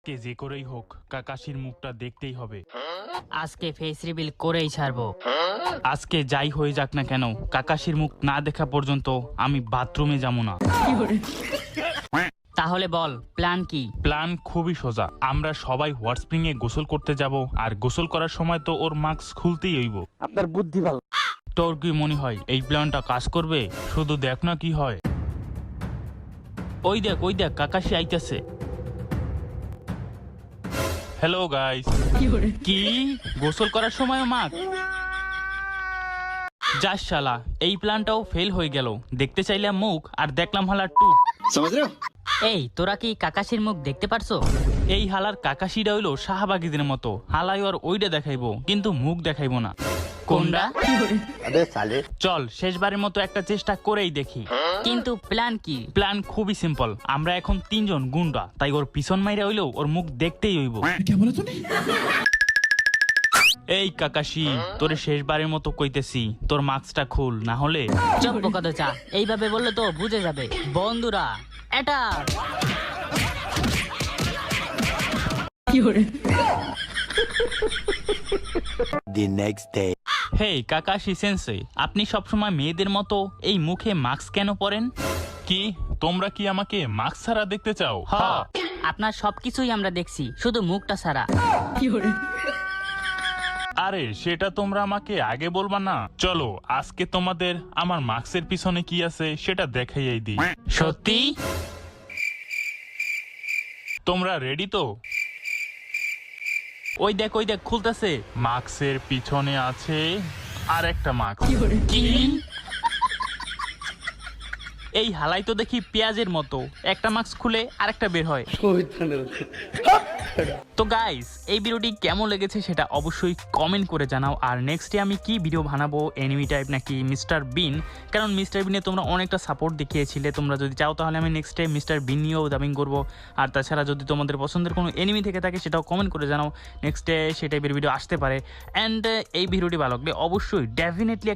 কে যে করেই হোক কাকাশির মুখটা দেখতেই হবে। আজকে ফেস রিভিল করেই ছাড়বো। আজকে যাই হয়ে যাক না কেন, কাকাশির মুখ না দেখা পর্যন্ত আমি বাথরুমে যাবো না। তাহলে বল প্ল্যান কি? প্ল্যান খুবই সোজা, আমরা সবাই হট স্প্রিং এ গোসল করতে যাব, আর গোসল করার সময় তো ওর মাস্ক খুলতেই হইব। আপনার বুদ্ধি ভালো। তোর কি মনে হয় এই প্ল্যানটা কাজ করবে? শুধু দেখ না কি হয়। ওই দেখ কাকাশি আইতাছে। Hello guys. কি গোসল করার সময় মাস্ক? যাস শালা, এই প্ল্যানটাও ফেল হয়ে গেল। দেখতে চাইলাম মুখ আর দেখলাম হালার টুক। এই তোরা কি কাকাশির মুখ দেখতে পারছো? এই হালার কাকাশিটা হইলো শাহবাগীদের মতো, হালাই আর ওইটা দেখাইবো কিন্তু মুখ দেখাইবো না। কোনটা? চল শেষবারের মতো একটা চেষ্টা করেই দেখি। কিন্তু প্ল্যান কি? প্ল্যান খুবই সিম্পল, আমরা এখন তিনজন গুন্ডা, তাই ওর পিছন মাইরা হইলেও ওর মুখ দেখতেই হইব। এই কাকাশি, তোরে শেষবারের মতো কইতেছি, তোর মাস্কটা খুল, না হলে। চুপ কত চা, এইভাবে বললে তো বুঝে যাবে। বন্ধুরা এটা The next day. Hey Kakashi sensei, আপনি সবসময় মেয়েদের মতো এই মুখে মাস্ক কেন পরেন? কি তোমরা কি আমাকে মাস্ক ছাড়া দেখতে চাও? হ্যাঁ। আপনার সবকিছুই আমরা দেখছি, শুধু মুখটা ছাড়া। আরে সেটা তোমরা আমাকে আগে বলবা না? চলো আজকে তোমাদের আমার মাস্কের পিছনে কি আছে সেটা দেখাইয়াই দিই। সত্যি? তোমরা রেডি তো? ওই দেখ খুলতেছে। মাস্কের পিছনে আছে আর একটা মাস্ক। কি? এই হালাই তো দেখি পেঁয়াজের মতো, একটা মাস্ক খুলে আরেকটা বের হয়। তো গাইস, এই ভিডিওটি কেমন লেগেছে সেটা অবশ্যই কমেন্ট করে জানাও। আর নেক্সটে আমি কি ভিডিও বানাবো, এনিমি টাইপ নাকি মিস্টার বিন? কারণ মিস্টার বিনে তোমরা অনেকটা সাপোর্ট দেখিয়েছিলে, তোমরা যদি চাও তাহলে আমি নেক্সটে মিস্টার বিন নিয়েও ডাবিং করবো। আর তাছাড়া যদি তোমাদের পছন্দের কোনো এনিমি থেকে থাকে সেটাও কমেন্ট করে জানাও, নেক্সটে সেই টাইপের ভিডিও আসতে পারে। অ্যান্ড এই ভিডিওটি ভালো লাগলে অবশ্যই ডেফিনেটলি